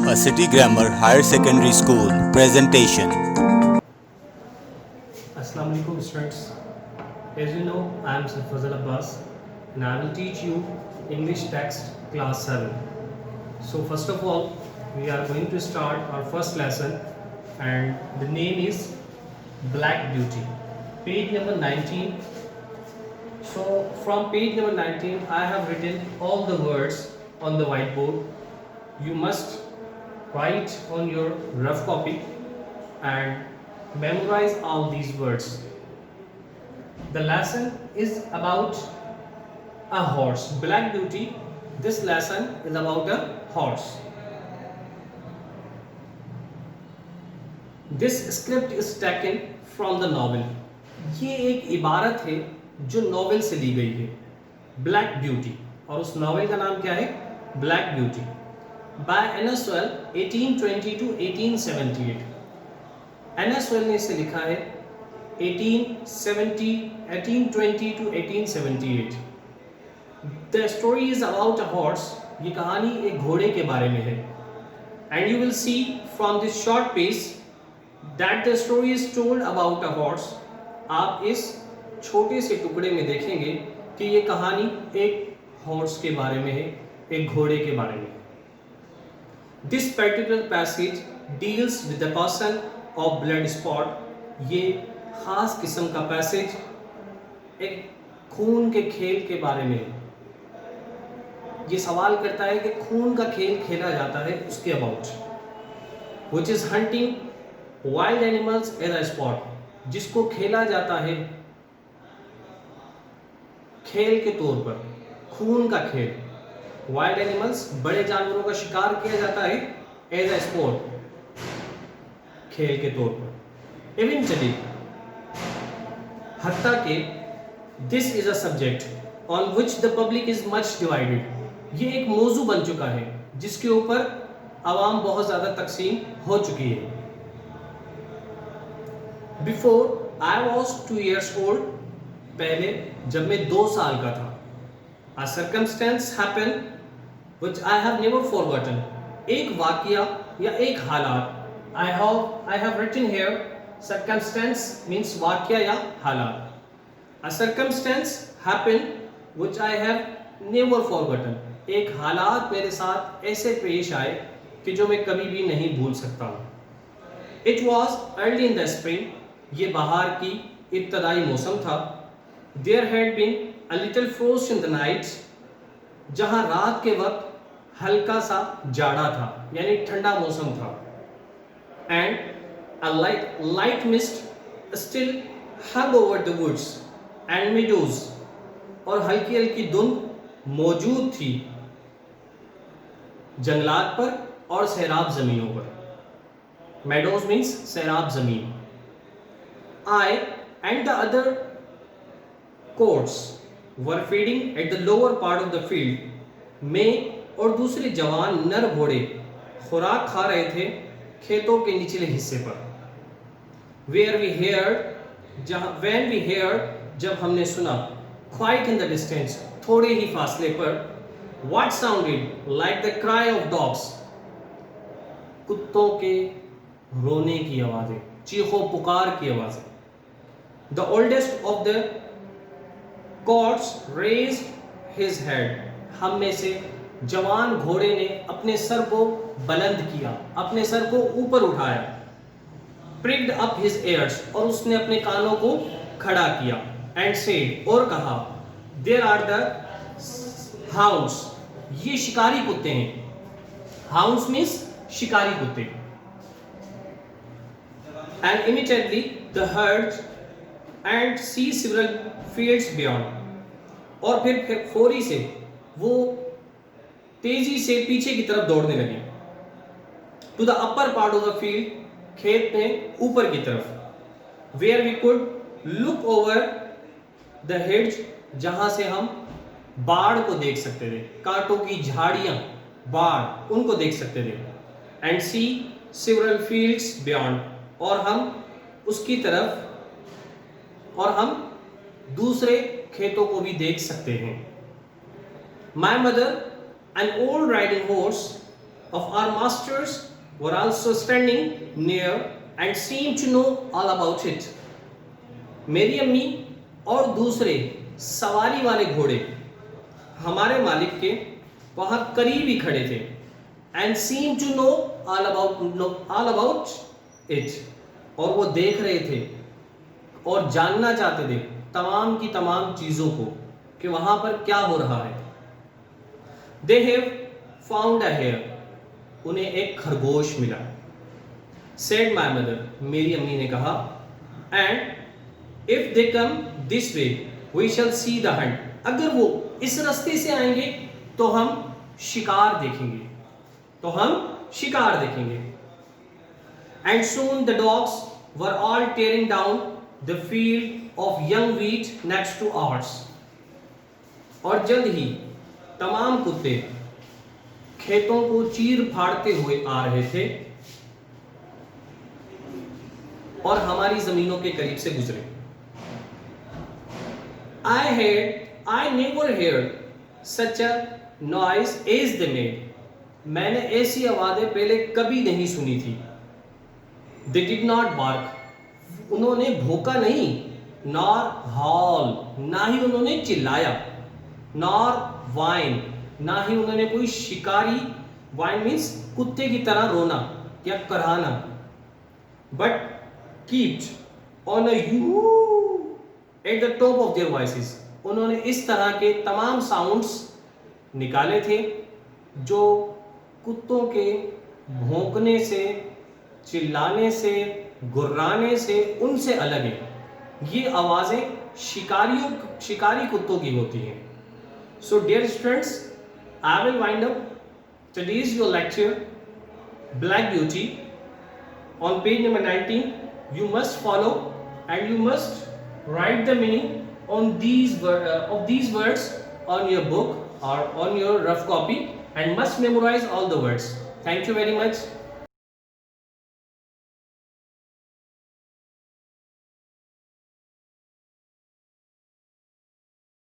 A City Grammar Higher Secondary School presentation. Assalamu alaikum students. As you know, I am Sir Fazal Abbas and I will teach you English text class 7. So first of all, we are going to start our first lesson and the name is Black Beauty. Page number 19. So from page number 19, I have written all the words on the whiteboard. You must write on your rough copy and memorize all these words. The lesson is about a horse. Black Beauty. This lesson is about a horse. This script is taken from the novel. ये एक इबारत है जो novel से ली गई है, black beauty, और उस नॉवेल का नाम क्या है? Black beauty, by Anna Sewell 1820 to 1878. Anna Sewell ने इसे लिखा है 1820 to 1878. The story is about a horse. ये कहानी एक घोड़े के बारे में है. And you will see from this short page that the story is told about a horse. आप इस छोटे से टुकड़े में देखेंगे कि ये कहानी एक हॉर्स के बारे में है, एक घोड़े के बारे में. This particular passage deals with the caution of blood spot. ये खास किस्म का पैसेज एक खून के खेल के बारे में है. ये सवाल करता है कि खून का खेल खेला जाता है उसके about. Which is hunting wild animals as a sport. जिसको खेला जाता है खेल के तौर पर, खून का खेल. वाइल्ड एनिमल्स, बड़े जानवरों का शिकार किया जाता है एज ए स्पोर्ट, खेल के तौर पर. इवेंचुअली, हत्ता के this is a subject on which the public is much divided. ये एक मौजू बन चुका है जिसके ऊपर आवाम बहुत ज्यादा तकसीम हो चुकी है. Before I was 2 years old. पहले जब मैं 2 साल का था. A circumstance happened which I have never forgotten. एक वाक़या या एक हालात. I have written here circumstance means वाक़या या हालात. A circumstance happened which I have never forgotten. एक हालात मेरे साथ ऐसे पेश आए कि जो मैं कभी भी नहीं भूल सकता हूँ. It was early in the spring. ये बाहर की इब्तदाई मौसम था. There had been a little frost in the night. जहाँ रात के वक्त हल्का सा जाड़ा था, यानी ठंडा मौसम था. And a light mist still hung over the woods and meadows. और हल्की हल्की धुंध मौजूद थी जंगलात पर और सैराब जमीनों पर. meadows means सैराब जमीन. I and the other goats were feeding at the lower part of the field. मैं और दूसरे जवान नर घोड़े खुराक खा रहे थे खेतों के निचले हिस्से पर. When we heard, जब हमने सुना, quite in the distance, थोड़े ही फासले पर, what sounded like the cry of dogs. कुत्तों के रोने की आवाजें, चीखों पुकार की आवाजें. The oldest of the goats raised his head. हम में से जवान घोड़े ने अपने सर को बुलंद किया, अपने सर को ऊपर उठाया. Pricked up his ears, और उसने अपने कानों को खड़ा किया. And said, और कहा, there are the hounds. ये शिकारी कुत्ते हैं. Hounds means शिकारी कुत्ते. And immediately the herd and see several fields beyond. और फिर फौरी से वो तेजी से पीछे की तरफ दौड़ने लगे. To the upper part of the field, खेत में ऊपर की तरफ. Where we could look over the heads, जहां से हम बाढ़ को देख सकते थे, कांटों की झाड़ियां, बाढ़, उनको देख सकते थे. And see several fields beyond, और हम उसकी तरफ, और हम दूसरे खेतों को भी देख सकते हैं. My mother, an old riding horse, of our masters were also standing near and seemed to know all about it. मेरी अम्मी और दूसरे सवारी वाले घोड़े हमारे मालिक के वहां करीब ही खड़े थे and seemed to know all about it. और वो देख रहे थे और जानना चाहते थे तमाम की तमाम चीजों को कि वहां पर क्या हो रहा है. They have found a hare. उन्हें एक खरगोश मिला. Said my mother. मेरी अम्मी ने कहा. And if they come this way, we shall see the hunt. अगर वो इस रास्ते से आएंगे तो हम शिकार देखेंगे. And soon the dogs were all tearing down the field of young wheat next to ours. और जल्द ही तमाम कुत्ते खेतों को चीर फाड़ते हुए आ रहे थे और हमारी जमीनों के करीब से गुजरे. I never heard such a noise as they made. मैंने ऐसी आवाजें पहले कभी नहीं सुनी थी. They did not bark. उन्होंने भौंका नहीं. Nor howl. ना ही उन्होंने चिल्लाया. Nor whine. ना ही उन्होंने कोई शिकारी whine means कुत्ते की तरह रोना या कराहना. But kept on a you at the top of their voices. उन्होंने इस तरह के तमाम साउंड्स निकाले थे जो कुत्तों के भौंकने से, चिल्लाने से, गुर्राने से उनसे अलग है. ये आवाजें शिकारी कुत्तों की होती हैं. So dear students, I will wind up today's your lecture Black Beauty. On page number 19, you must follow and you must write the meaning on of these words on your book or on your rough copy and must memorize all the words. Thank you very much.